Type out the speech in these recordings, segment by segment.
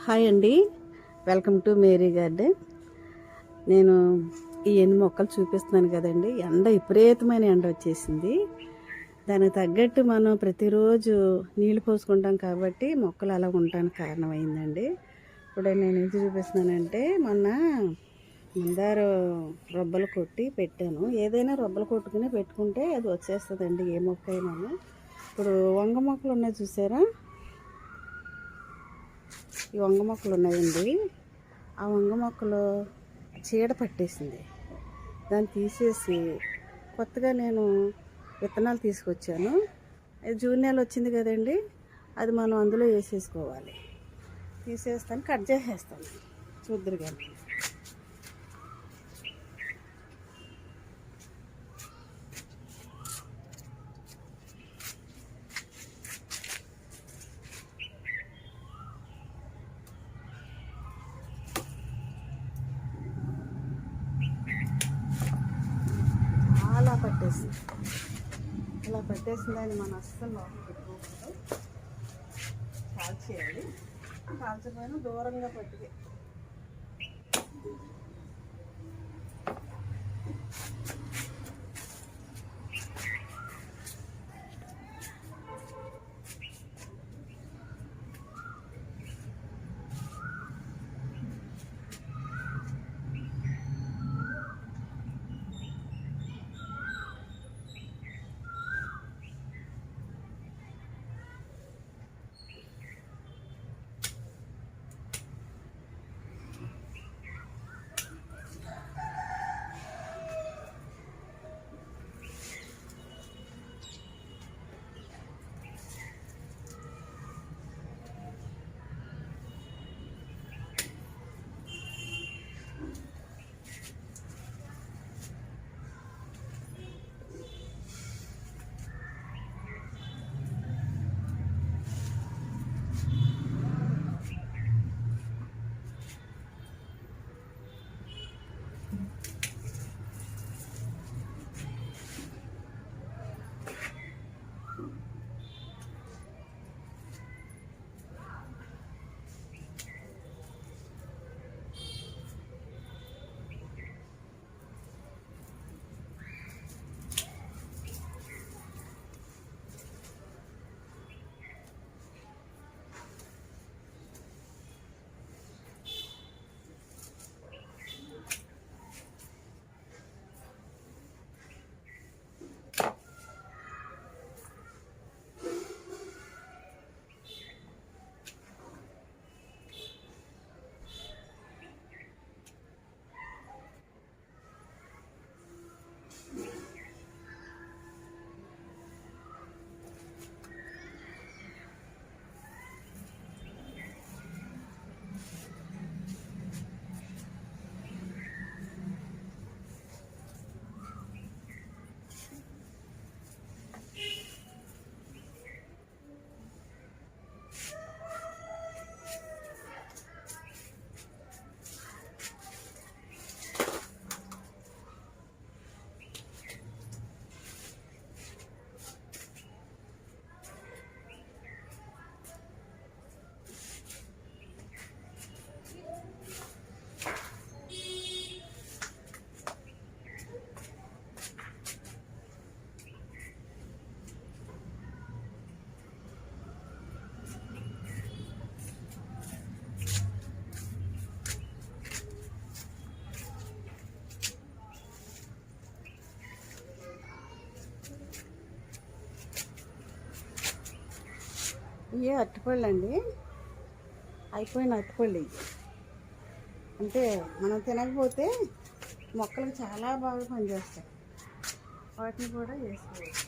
Hi అండి, welcome to Mary garden. నేను ఈ ఎన్ని మొక్కలు చూపిస్తున్నాను కదండి. ఎండ విపరీతమైన ఎండ వచ్చేసింది. దానికి తగ్గట్టు మనం ప్రతిరోజు నీళ్లు పోసుకుంటాం కాబట్టి మొక్కలు అలా ఉండడానికి కారణమైందండి. ఇప్పుడు నేను ఏం చూపిస్తున్నానంటే, మొన్న మందార రొబ్బలు కొట్టి పెట్టాను. ఏదైనా రొబ్బలు కొట్టుకుని పెట్టుకుంటే అది వచ్చేస్తుందండి, ఏ మొక్క అయినా. ఇప్పుడు వంగ మొక్కలు ఉన్నాయి చూసారా, ఈ వంగ మొక్కలు ఉన్నాయండి. ఆ వంగ మొక్కలు చీడ పట్టేసింది. దాన్ని తీసేసి కొత్తగా నేను విత్తనాలు తీసుకొచ్చాను. జూన్ నెల వచ్చింది కదండి, అది మనం అందులో వేసేసుకోవాలి. తీసేస్తాను, కట్ చేసేస్తాను, చూద్దరు కానీ. అలా పట్టేసింది. ఇలా పట్టేసిందని మనం అస్సలు లోపల పెట్టుకోకూడదు. కాల్చేయాలి. కాల్చకపోయినా దూరంగా పట్టుకే. ఇవే అరటిపళ్ళు అండి, అయిపోయిన అరటిపళ్ళు ఇవి. అంటే మనం తినకపోతే మొక్కలకు చాలా బాగా పనిచేస్తాయి. వాటిని కూడా వేసుకోవచ్చు.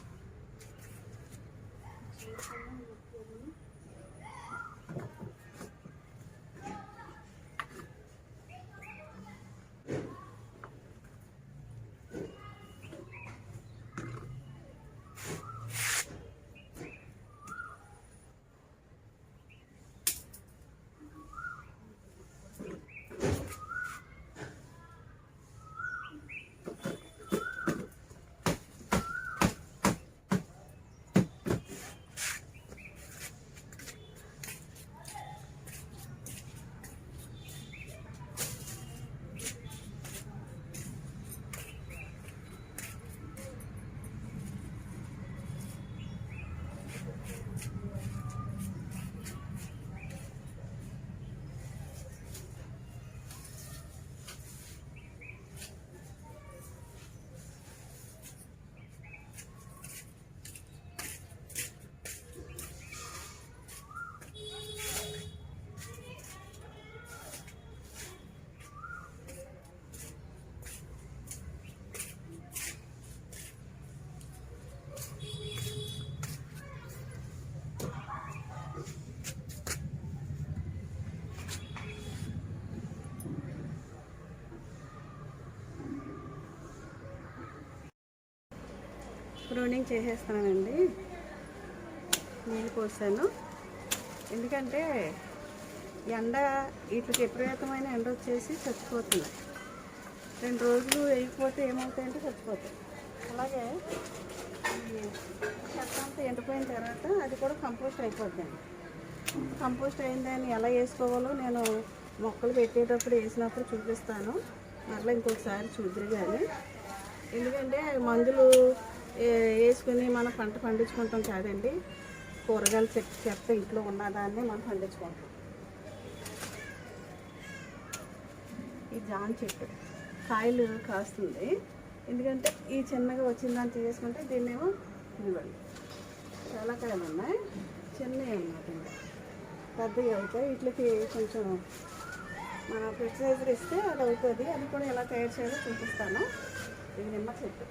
ప్రూనింగ్ చేసేస్తున్నానండి. నీళ్ళు పోసాను, ఎందుకంటే ఎండ వీటికి విపరీతమైన ఎండ వచ్చేసి చచ్చిపోతుంది. 2 రోజులు వేయకపోతే ఏమవుతాయంటే చచ్చిపోతాయి. అలాగే ఈ చెత్త అంతా ఎండిపోయిన తర్వాత అది కూడా కంపోస్ట్ అయిపోద్దండి. కంపోస్ట్ అయిందని ఎలా వేసుకోవాలో నేను మొక్కలు పెట్టేటప్పుడు వేసినప్పుడు చూపిస్తాను. మరలా ఇంకొకసారి చూద్దరు కానీ, ఎందుకంటే మందులు వేసుకుని మనం పంట పండించుకుంటాం కాదండి. కూరగాయల చెత్త ఇంట్లో ఉన్నదాన్ని మనం పండించుకుంటాం. ఈ జామ చెట్టు కాయలు కాస్తుంది, ఎందుకంటే ఈ చిన్నగా వచ్చిందని చేసుకుంటే దీన్నేమో ఇవ్వండి. చాలా కాయలు ఉన్నాయి, చిన్నవి అన్నమాట. ఇంకా పెద్దవి అవుతాయి. వీటికి కొంచెం మనం ఫెర్టిలైజర్ ఇస్తే అది అవుతుంది. అది కూడా ఎలా తయారు చేయాలో చూపిస్తాను. ఇది నిమ్మ చెట్టు.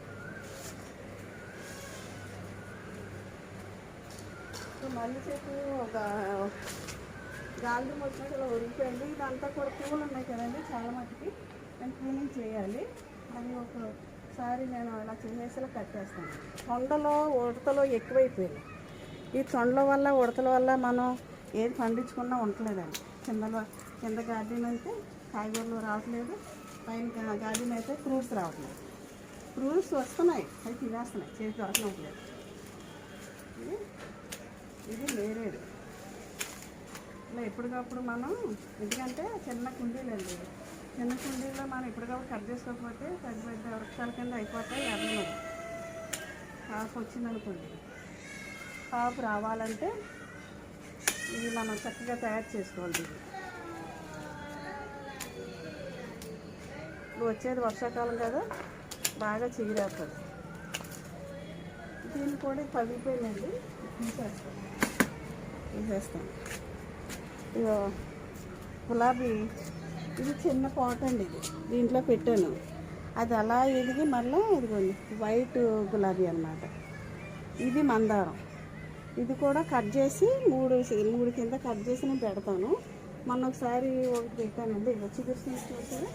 మల్లి చెట్టు ఒక గాలి వచ్చినట్టు ఇలా ఒరిగిపోయింది. ఇదంతా కూడా పువ్వులు ఉన్నాయి కదండి, చాలా మటుకి నేను క్లీనింగ్ చేయాలి. అది ఒకసారి నేను ఇలా చేసేలా కట్టేస్తాను. తొండలో ఉడతలో ఎక్కువైపోయింది. ఈ తొండల వల్ల ఉడతల వల్ల మనం ఏది పండించుకున్నా ఉండలేదండి. కింద గార్డెన్ అయితే కాయగూరలు రావట్లేదు, పైన గార్డెన్ అయితే ఫ్రూట్స్ రావట్లేదు. ఫ్రూట్స్ వస్తున్నాయి, అవి తినేస్తున్నాయి, చేతి దొరకట్లేదు. ఇది నేరేడు. ఇలా ఎప్పటికప్పుడు మనం, ఎందుకంటే చిన్న కుండీలండి, చిన్న కుండీల్లో మనం ఎప్పటికప్పుడు కట్ చేసుకోకపోతే పెద్ద పెద్ద వృక్షాల కింద అయిపోతాయి. ఎర్రలు కాపు వచ్చిందనుకోండి, కాపు రావాలంటే ఇది మనం చక్కగా తయారు చేసుకోవాలి. ఇప్పుడు వచ్చేది వర్షాకాలం కదా, బాగా చీరేస్తుంది. దీన్ని కూడా పగిలిపోయిందండి, తీసేస్తాను. ఇగో గులాబీ, ఇది చిన్న పాట్ అండి. ఇది దీంట్లో పెట్టాను, అది అలా ఎదిగి మళ్ళీ ఇదిగోండి వైట్ గులాబీ అన్నమాట. ఇది మందారం. ఇది కూడా కట్ చేసి మూడు కింద కట్ చేసి నేను పెడతాను. మొన్న ఒకసారి ఒకటి పెట్టానండి, ఇలా చిగురుస్తుంది చూసారా.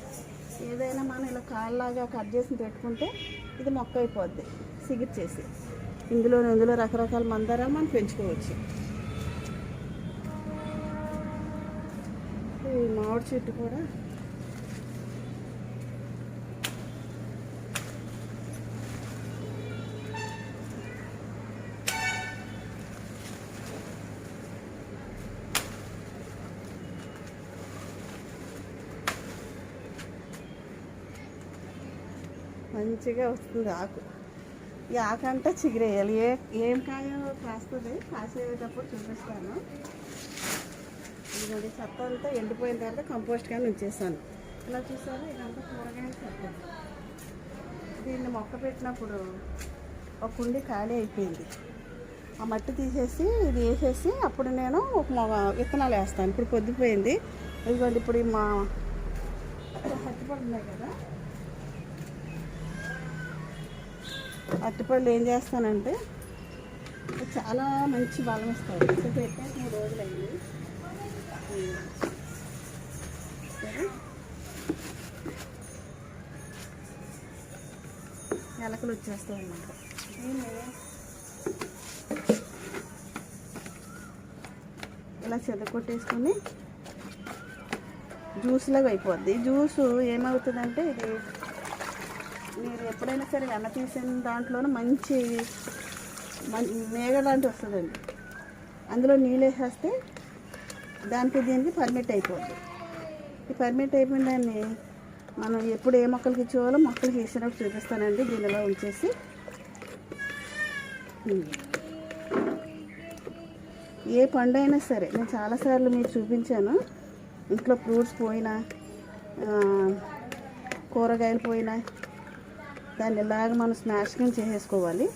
ఏదైనా మనం ఇలా కాళ్ళలాగా కట్ చేసి పెట్టుకుంటే ఇది మొక్క అయిపోద్ది సిగిర్ చేసి. ఇందులో రకరకాల మందారాలు మనం పెంచుకోవచ్చు. ఈ మామిడి చెట్టు కూడా మంచిగా వస్తుంది ఆకు. ఈ ఆకు అంతా చిగిరేయాలి. ఏం కాయో కాస్తుంది, కాసేటప్పుడు చూపిస్తాను. ఇదిగోండి చెత్త అంతా ఎండిపోయిన తర్వాత కంపోస్ట్ కానీ ఉంచేసాను. ఇలా చూసారు, ఇదంతా కూరగాయలు చెత్త. దీన్ని మొక్క పెట్టినప్పుడు ఒక కుండి ఖాళీ అయిపోయింది. ఆ మట్టి తీసేసి ఇది వేసేసి అప్పుడు నేను ఒక విత్తనాలు వేస్తాను. ఇప్పుడు పొద్దుపోయింది. ఇదిగోండి ఇప్పుడు మా అరటిపళ్ళు ఉన్నాయి కదా, అరటిపళ్ళు ఏం చేస్తానంటే చాలా మంచి బలం ఇస్తాయి. ఇప్పుడు పెట్టే 3 రోజులు అయింది. ఎలకలు వచ్చేస్తాయి అన్నమాట. దీన్ని ఇలా చెదకొట్టేసుకొని జ్యూస్లాగా అయిపోద్ది. జ్యూసు ఏమవుతుందంటే, ఇది మీరు ఎప్పుడైనా సరే వెన్న తీసిన దాంట్లోనూ మంచి మేగ లాంటి వస్తుందండి. అందులో నీళ్ళు వేసేస్తే దానికి దీనికి పర్మిట్ అయిపోద్ది. ఈ పర్మిట్ అయిపోయిన దాన్ని మనం ఎప్పుడు ఏ మొక్కలకి ఇచ్చేవాళ్ళో మొక్కలకి ఇచ్చినప్పుడు చూపిస్తానండి. దీనిలో ఉంచేసి ఏ పండు అయినా సరే నేను చాలాసార్లు మీకు చూపించాను. ఇంట్లో ఫ్రూట్స్ పోయినా, కూరగాయలు పోయినా దాన్ని ఇలాగ మనం స్మాషింగ్ చేసేసుకోవాలి.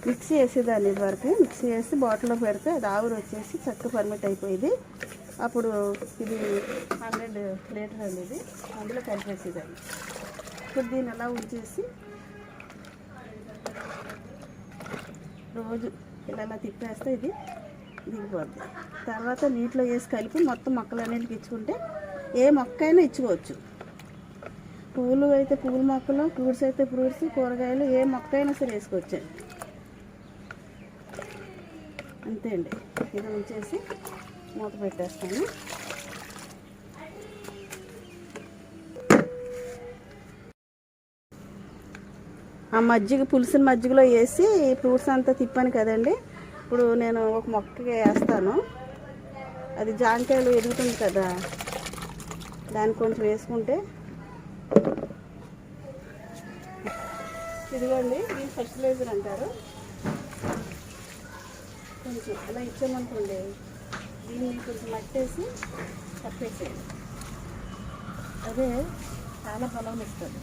మిక్సీ వేసేదాన్ని వరకు మిక్సీ వేసి బాటిల్లో పెడితే అది ఆవిరి వచ్చేసి చక్కగా పర్మిట్ అయిపోయింది. అప్పుడు ఇది 100 లీటర్ అండి, ఇది అందులో కలిపేసేదాన్ని. ఇప్పుడు దీన్ని అలా ఉంచేసి రోజు ఇలా తిప్పేస్తే ఇది దిగిపోద్ది. తర్వాత నీటిలో వేసి కలిపి మొత్తం మొక్కలన్నిటికి ఇచ్చుకుంటే ఏ మొక్క అయినా ఇచ్చుకోవచ్చు. పువ్వులు అయితే పువ్వుల మొక్కలు, ఫ్రూట్స్ అయితే ఫ్రూట్స్, కూరగాయలు ఏ మొక్క అయినా సరే వేసుకోవచ్చండి. అంతే అండి. ఇది ఉంచేసి మూత పెట్టేస్తాను. ఆ మజ్జిగ పులుసుని మజ్జిగలో వేసి ఫ్రూట్స్ అంతా తిప్పాను కదండి. ఇప్పుడు నేను ఒక మొక్కకి వేస్తాను. అది జాంకాయలు ఎదుగుతుంది కదా, దాన్ని కొంచెం వేసుకుంటే ఇదిగోండి, ఇది ఫర్టిలైజర్ అంటారు. కొంచెం అలా ఇచ్చామనుకోండి, దీన్ని కొంచెం మట్టేసి కప్పేసేయండి. అదే చాలా బలం ఇస్తుంది.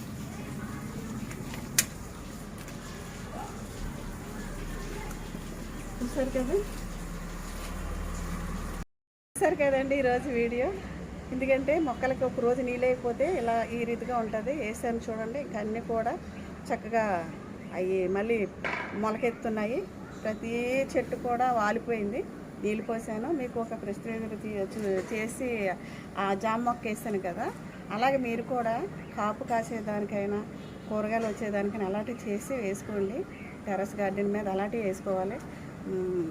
చూసారు కదండి ఈరోజు వీడియో. ఎందుకంటే మొక్కలకి ఒక రోజు నీళ్ళు అయిపోతే ఇలా ఈ రీతిగా ఉంటుంది. వేసాను చూడండి, ఇంకా అన్నీ కూడా చక్కగా అవి మళ్ళీ మొలకెత్తున్నాయి. ప్రతి చెట్టు కూడా వాలిపోయింది. నీళ్ళు పోసాను. మీకు ఒక ప్రెస్టేజ్ చేసి ఆ జామ మొక్క వేసాను కదా, అలాగే మీరు కూడా కాపు కాసేదానికైనా కూరగాయలు వచ్చేదానికైనా అలాంటివి చేసి వేసుకోండి. టెర్రస్ గార్డెన్ మీద అలాంటివి వేసుకోవాలి.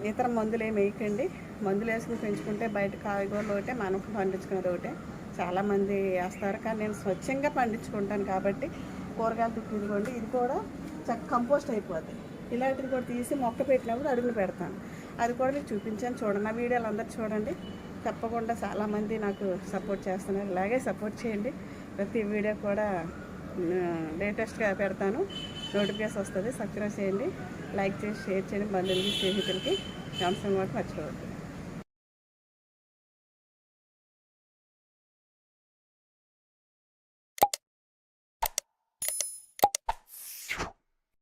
ఇతర మందులు ఏమి వేయకండి. మందులు వేసుకుని పెంచుకుంటే బయట కాయగూరలు ఒకటే, మనం పండించుకునేది ఒకటే. చాలామంది వేస్తారు, కానీ నేను స్వచ్ఛంగా పండించుకుంటాను కాబట్టి కూరగాయలు తిప్పించుకోండి. ఇది కూడా కంపోస్ట్ అయిపోద్ది. ఇలాంటిది కూడా తీసి మొక్క పెట్టినప్పుడు అడుగులు పెడతాను. అది కూడా మీకు చూపించాను, చూడండి. నా వీడియోలు అందరూ చూడండి. తప్పకుండా చాలామంది నాకు సపోర్ట్ చేస్తున్నారు. ఇలాగే సపోర్ట్ చేయండి. ప్రతి వీడియో కూడా లేటెస్ట్గా పెడతాను, నోటిఫికేషన్ వస్తుంది. సబ్స్క్రైబ్ చేయండి, లైక్ చేసి షేర్ చేయండి బంధువులకి, స్నేహితులకి. అంశం కూడా మర్చిపోవద్దు.